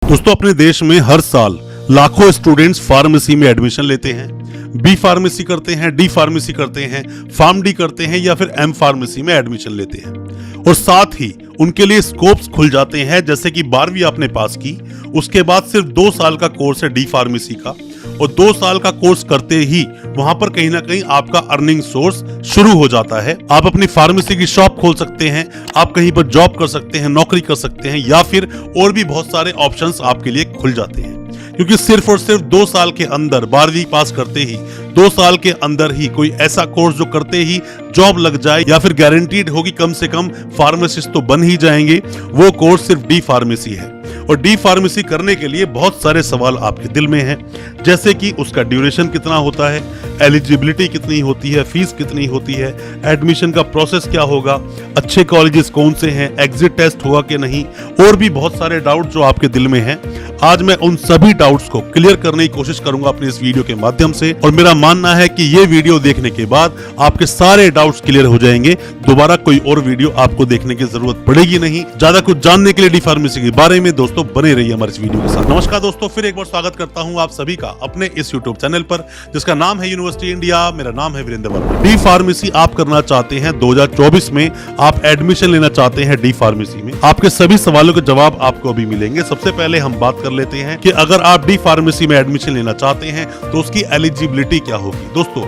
दोस्तों, अपने देश में हर साल लाखों स्टूडेंट्स फार्मेसी में एडमिशन लेते हैं। बी फार्मेसी करते हैं, डी फार्मेसी करते हैं, फार्म डी करते हैं या फिर एम फार्मेसी में एडमिशन लेते हैं। और साथ ही उनके लिए स्कोप्स खुल जाते हैं, जैसे कि 12वीं आपने पास की, उसके बाद सिर्फ 2 साल का कोर्स है डी फार्मेसी का, और 2 साल का कोर्स करते ही वहां पर कहीं ना कहीं आपका अर्निंग सोर्स शुरू हो जाता है। आप अपनी फार्मेसी की शॉप खोल सकते हैं, आप कहीं पर जॉब कर सकते हैं, नौकरी कर सकते हैं, या फिर और भी बहुत सारे ऑप्शंस आपके लिए खुल जाते हैं। क्योंकि सिर्फ और सिर्फ 2 साल के अंदर, 12वीं पास करते ही 2 साल के अंदर ही कोई ऐसा कोर्स जो करते ही जॉब लग जाए या फिर गारंटीड होगी कम से कम फार्मासिस्ट तो बन ही जाएंगे, वो कोर्स सिर्फ डी फार्मेसी है। और डी फार्मेसी करने के लिए बहुत सारे सवाल आपके दिल में हैं, जैसे कि उसका ड्यूरेशन कितना होता है, एलिजिबिलिटी कितनी होती है, फीस कितनी होती है, एडमिशन का प्रोसेस क्या होगा, अच्छे कॉलेजेस कौन से हैं, एग्जिट टेस्ट होगा कि नहीं, और भी बहुत सारे डाउट जो आपके दिल में हैं। आज मैं उन सभी डाउट्स को क्लियर करने की कोशिश करूंगा अपने इस वीडियो के माध्यम से, और मेरा मानना है कि ये वीडियो देखने के बाद आपके सारे डाउट्स क्लियर हो जाएंगे। दोबारा कोई और वीडियो आपको देखने की जरूरत पड़ेगी नहीं। ज्यादा कुछ जानने के लिए डी फार्मेसी के बारे में दोस्तों बने रहिए हमारे इस वीडियो के साथ। नमस्कार दोस्तों, फिर एक बार स्वागत करता हूं आप सभी का अपने इस यूट्यूब चैनल पर, जिसका नाम है यूनिवर्सिटी इंडिया। मेरा नाम है वीरेंद्र वर्मा। डी फार्मेसी आप करना चाहते हैं, 2024 में आप एडमिशन लेना चाहते हैं डी फार्मेसी में, आपके सभी सवालों के जवाब आपको अभी मिलेंगे। सबसे पहले हम बात कर लेते हैं कि अगर आप डी फार्मेसी में एडमिशन लेना चाहते हैं तो उसकी एलिजिबिलिटी क्या होगी। दोस्तों,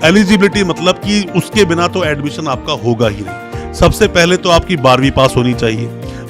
एलिजिबिलिटी मतलब कि उसके बिना तो एडमिशन आपका होगा ही नहीं। सबसे पहले तो आपकी 12वीं पास होनी चाहिए।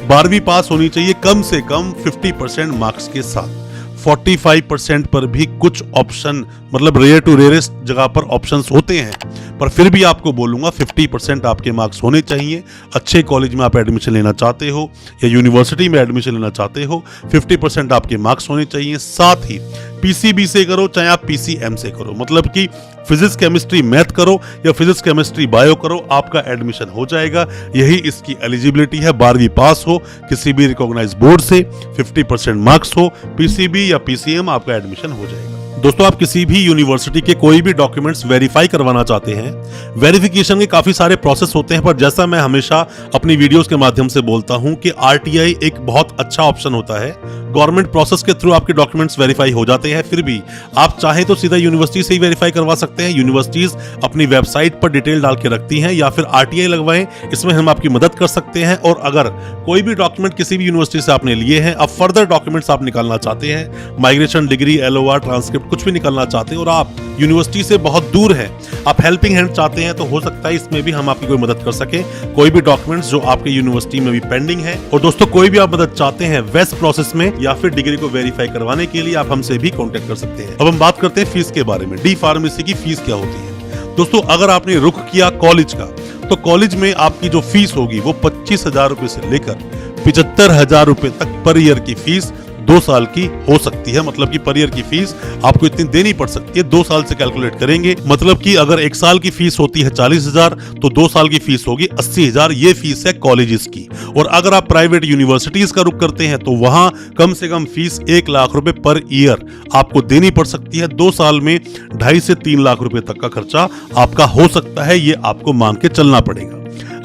12वीं पास होनी चाहिए कम से कम 50% मार्क्स के साथ। 45% पर भी कुछ ऑप्शन, मतलब रेयर टू रेयरेस्ट जगह पर ऑप्शंस होते हैं, पर फिर भी आपको बोलूंगा 50% आपके मार्क्स होने चाहिए। अच्छे कॉलेज में आप एडमिशन लेना चाहते हो या यूनिवर्सिटी में एडमिशन लेना चाहते हो, 50% आपके मार्क्स होने चाहिए। साथ ही पीसीबी से करो चाहे आप पीसीएम से करो, मतलब कि फिजिक्स केमिस्ट्री मैथ करो या फिजिक्स केमिस्ट्री बायो करो, आपका एडमिशन हो जाएगा। यही इसकी एलिजिबिलिटी है। 12वीं पास हो किसी भी रिकॉग्नाइज्ड बोर्ड से, 50% मार्क्स हो, पीसीबी या पीसीएम, आपका एडमिशन हो जाएगा। दोस्तों, आप किसी भी यूनिवर्सिटी के कोई भी डॉक्यूमेंट्स वेरीफाई करवाना चाहते हैं, वेरिफिकेशन के काफी सारे प्रोसेस होते हैं, पर जैसा मैं हमेशा अपनी वीडियोस के माध्यम से बोलता हूं कि आरटीआई एक बहुत अच्छा ऑप्शन होता है। गवर्नमेंट प्रोसेस के थ्रू आपके डॉक्यूमेंट्स वेरीफाई हो जाते हैं। फिर भी आप चाहे तो सीधा यूनिवर्सिटी से ही वेरीफाई करवा सकते हैं। यूनिवर्सिटीज अपनी वेबसाइट पर डिटेल डाल के रखती हैं, या फिर आरटीआई लगवाएं, इसमें हम आपकी मदद कर सकते हैं। और अगर कोई भी डॉक्यूमेंट किसी भी यूनिवर्सिटी से आपने लिए हैं, अब फर्दर डॉक्यूमेंट्स आप निकालना चाहते हैं, माइग्रेशन डिग्री, एलओआर, ट्रांसक्रिप्ट, कुछ भी निकालना चाहते हैं और आप यूनिवर्सिटी से बहुत दूर हैं, आप हेल्पिंग हैंड चाहते हैं, तो हो सकता है इसमें भी हम आपकी कोई मदद कर सके। कोई भी डॉक्यूमेंट्स जो आपके यूनिवर्सिटी में भी पेंडिंग है, और दोस्तों कोई भी आप मदद चाहते हैं वेस्ट प्रोसेस में या फिर डिग्री को वेरीफाई करवाने के लिए, आप हमसे भी कांटेक्ट कर सकते हैं। अब हम बात करते हैं फीस के बारे में। डी फार्मेसी की फीस क्या होती है। दोस्तों, अगर आपने रुख किया कॉलेज का, तो कॉलेज में आपकी जो फीस होगी वो 25,000 रुपए से लेकर 75,000 रुपए तक पर ईयर की फीस 2 साल की हो सकती है। मतलब कि पर ईयर की फीस आपको इतनी देनी पड़ सकती है। 2 साल से कैलकुलेट करेंगे, मतलब कि अगर 1 साल की फीस होती है 40,000, तो 2 साल की फीस होगी 80,000। ये फीस है कॉलेजेस की। और अगर आप प्राइवेट यूनिवर्सिटीज का रुख करते हैं तो वहां कम से कम फीस 1 लाख रुपए पर ईयर आपको देनी पड़ सकती है। 2 साल में 2.5 से 3 लाख रुपए तक का खर्चा आपका हो सकता है। ये आपको मान के चलना पड़ेगा।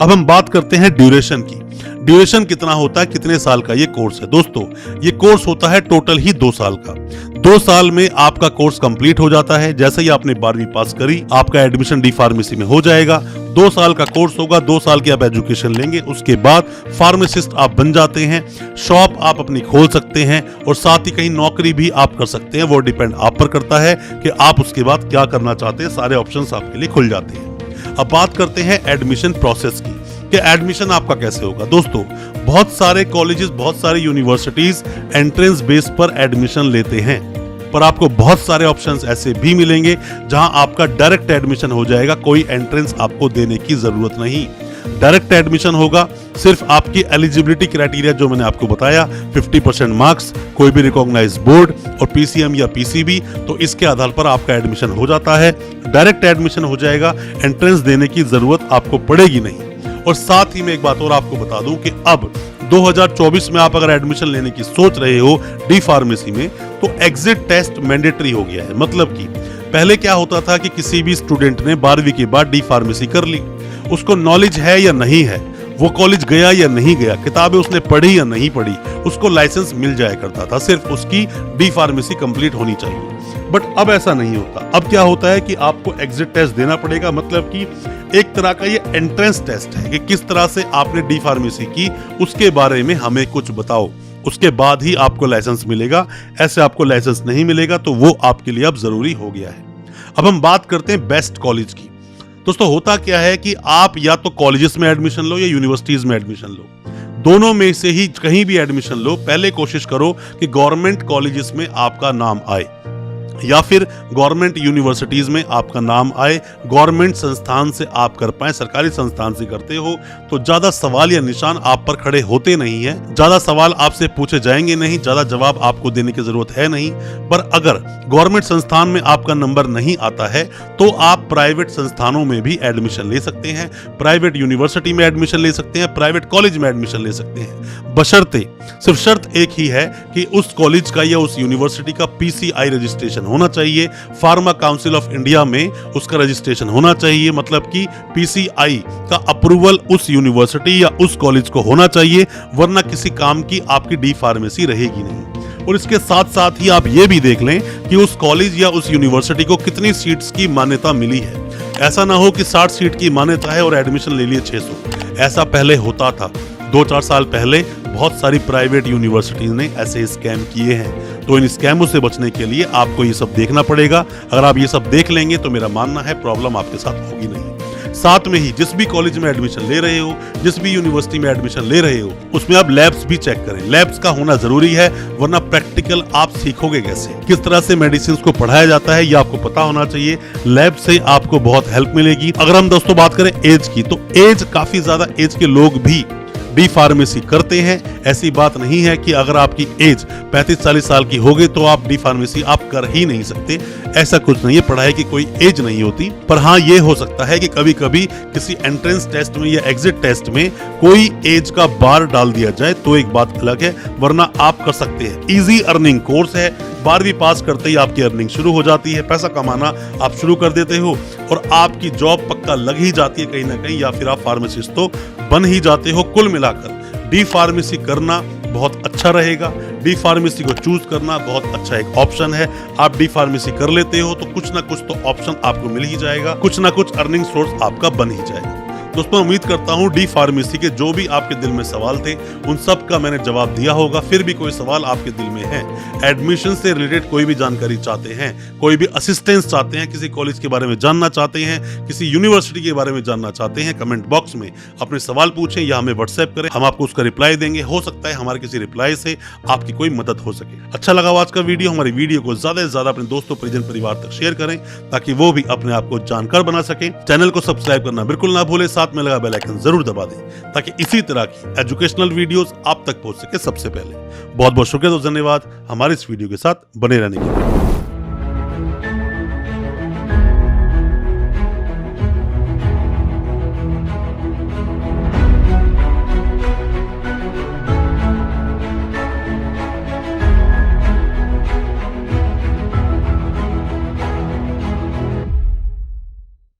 अब हम बात करते हैं ड्यूरेशन की। ड्यूरेशन कितना होता है, कितने साल का ये कोर्स है। दोस्तों, ये कोर्स होता है टोटल ही 2 साल का। 2 साल में आपका कोर्स कंप्लीट हो जाता है। जैसे ही आपने 12वीं पास करी, आपका एडमिशन डी फार्मेसी में हो जाएगा। 2 साल का कोर्स होगा, 2 साल की आप एजुकेशन लेंगे, उसके बाद फार्मासिस्ट आप बन जाते हैं। शॉप आप अपनी खोल सकते हैं और साथ ही कहीं नौकरी भी आप कर सकते हैं। वो डिपेंड आप पर करता है कि आप उसके बाद क्या करना चाहते हैं। सारे ऑप्शंस आपके लिए खुल जाते हैं। अब बात करते हैं एडमिशन प्रोसेस की, कि एडमिशन आपका कैसे होगा। दोस्तों, बहुत सारे कॉलेजेस, बहुत सारे यूनिवर्सिटीज एंट्रेंस बेस पर एडमिशन लेते हैं, पर आपको बहुत सारे ऑप्शंस ऐसे भी मिलेंगे जहां आपका डायरेक्ट एडमिशन हो जाएगा। कोई एंट्रेंस आपको देने की जरूरत नहीं, डायरेक्ट एडमिशन होगा। सिर्फ आपकी एलिजिबिलिटी क्राइटेरिया जो मैंने आपको बताया, 50% मार्क्स, कोई भी रिकॉग्नाइज्ड बोर्ड और पीसीएम या पीसीबी, तो इसके आधार पर आपका एडमिशन हो जाता है। डायरेक्ट एडमिशन हो जाएगा, एंट्रेंस देने की जरूरत आपको पड़ेगी नहीं। और साथ ही मैं एक बात और आपको बता दूं कि अब 2024 में आप अगर एडमिशन लेने की सोच रहे हो डी फार्मेसी में, तो एग्जिट टेस्ट मैंडेटरी हो गया है। मतलब कि पहले क्या होता था कि किसी भी स्टूडेंट ने 12वीं के बाद डी फार्मेसी कर ली, उसको नॉलेज है या नहीं है, वो कॉलेज गया या नहीं गया, किताबें उसने पढ़ी या नहीं पढ़ी, उसको लाइसेंस मिल जाया करता था, सिर्फ उसकी डी फार्मेसी कंप्लीट होनी चाहिए। बट अब ऐसा नहीं होता। अब क्या होता है कि आपको एग्जिट टेस्ट देना पड़ेगा, मतलब कि एक तरह का ये एंट्रेंस टेस्ट है कि किस तरह से आपने डी फार्मेसी की, उसके बारे में हमें कुछ बताओ, उसके बाद ही आपको लाइसेंस मिलेगा। ऐसे आपको लाइसेंस नहीं मिलेगा तो वो आपके लिए अब जरूरी हो गया है। अब हम बात करते हैं बेस्ट कॉलेज की। दोस्तों होता क्या है कि आप या तो कॉलेजेस में एडमिशन लो या यूनिवर्सिटीज में एडमिशन लो, दोनों में से ही कहीं भी एडमिशन लो, पहले कोशिश करो कि गवर्नमेंट कॉलेजेस में आपका नाम आए या फिर गवर्नमेंट यूनिवर्सिटीज में आपका नाम आए, गवर्नमेंट संस्थान से आप कर पाए। सरकारी संस्थान से करते हो तो ज्यादा सवाल या निशान आप पर खड़े होते नहीं है, ज्यादा सवाल आपसे पूछे जाएंगे नहीं, ज्यादा जवाब आपको देने की जरूरत है नहीं। पर अगर गवर्नमेंट संस्थान में आपका नंबर नहीं आता है तो आप प्राइवेट संस्थानों में भी एडमिशन ले सकते हैं, प्राइवेट यूनिवर्सिटी में एडमिशन ले सकते हैं, प्राइवेट कॉलेज में एडमिशन ले सकते हैं, बशर्ते सिर्फ शर्त एक ही है कि उस कॉलेज का या उस यूनिवर्सिटी का पीसीआई रजिस्ट्रेशन होना चाहिए, फार्मा काउंसिल ऑफ इंडिया में उसका रजिस्ट्रेशन होना चाहिए, मतलब कि पीसीआई का अप्रूवल उस यूनिवर्सिटी या उस कॉलेज को होना चाहिए, वरना किसी काम की आपकी डी फार्मेसी रहेगी नहीं। और इसके साथ साथ ही आप ये भी देख लें कि उस कॉलेज या उस यूनिवर्सिटी को कितनी सीट्स की मान्यता मिली है। ऐसा ना हो कि 60 सीट की मान्यता है और एडमिशन ले लिए 600। ऐसा पहले होता था, 2-4 साल पहले बहुत सारी प्राइवेट यूनिवर्सिटीज ने ऐसे स्कैम किए हैं। तो इन स्कैमों से बचने के लिए आपको ये सब देखना पड़ेगा। अगर आप ये सब देख लेंगे तो मेरा मानना है प्रॉब्लम आपके साथ होगी नहीं। साथ में ही जिस भी कॉलेज में एडमिशन ले रहे हो, जिस भी यूनिवर्सिटी में एडमिशन ले रहे हो, उसमें आप लैब्स भी चेक करें। लैब्स का होना जरूरी है, वरना प्रैक्टिकल आप सीखोगे कैसे, किस तरह से मेडिसिन को पढ़ाया जाता है, ये आपको पता होना चाहिए। लैब से आपको बहुत हेल्प मिलेगी। अगर हम दोस्तों बात करें एज की, तो एज काफी ज्यादा एज के लोग भी डी फार्मेसी करते हैं। ऐसी बात नहीं है कि अगर आपकी एज 35-40 साल की हो गई तो आप डी फार्मेसी आप कर ही नहीं सकते, ऐसा कुछ नहीं है। पढ़ाई की कोई एज नहीं होती। पर हाँ, ये हो सकता है कि कभी कभी किसी एंट्रेंस टेस्ट में या एग्जिट टेस्ट में कोई एज का बार डाल दिया जाए तो एक बात अलग है, वरना आप कर सकते हैं। इजी अर्निंग कोर्स है, 12वीं पास करते ही आपकी अर्निंग शुरू हो जाती है, पैसा कमाना आप शुरू कर देते हो और आपकी जॉब पक्का लग ही जाती है कहीं ना कहीं, या फिर आप फार्मासिस्ट तो बन ही जाते हो। कुल मिलाकर डी फार्मेसी करना बहुत अच्छा रहेगा। डी फार्मेसी को चूज करना बहुत अच्छा एक ऑप्शन है। आप डी फार्मेसी कर लेते हो तो कुछ ना कुछ तो ऑप्शन आपको मिल ही जाएगा, कुछ ना कुछ अर्निंग सोर्स आपका बन ही जाएगा। दोस्तों उम्मीद करता हूं डी फार्मेसी के जो भी आपके दिल में सवाल थे उन सब का मैंने जवाब दिया होगा। फिर भी कोई सवाल आपके दिल में है, एडमिशन से रिलेटेड कोई भी जानकारी चाहते हैं, कोई भी असिस्टेंस चाहते हैं, किसी कॉलेज के बारे में जानना चाहते हैं, किसी यूनिवर्सिटी के बारे में जानना चाहते हैं, कमेंट बॉक्स में अपने सवाल पूछें या हमें व्हाट्सएप करें, हम आपको उसका रिप्लाई देंगे। हो सकता है हमारे किसी रिप्लाई से आपकी कोई मदद हो सके। अच्छा लगा आज का वीडियो, हमारी वीडियो को ज्यादा से ज्यादा अपने दोस्तों परिजन परिवार तक शेयर करें ताकि वो भी अपने आप को जानकार बना सके। चैनल को सब्सक्राइब करना बिल्कुल ना भूलें, साथ में लगा बेल आइकन जरूर दबा दें ताकि इसी तरह की एजुकेशनल वीडियोस आप तक पहुंच सके सबसे पहले। बहुत बहुत शुक्रिया, तो धन्यवाद हमारे इस वीडियो के साथ बने रहने के लिए।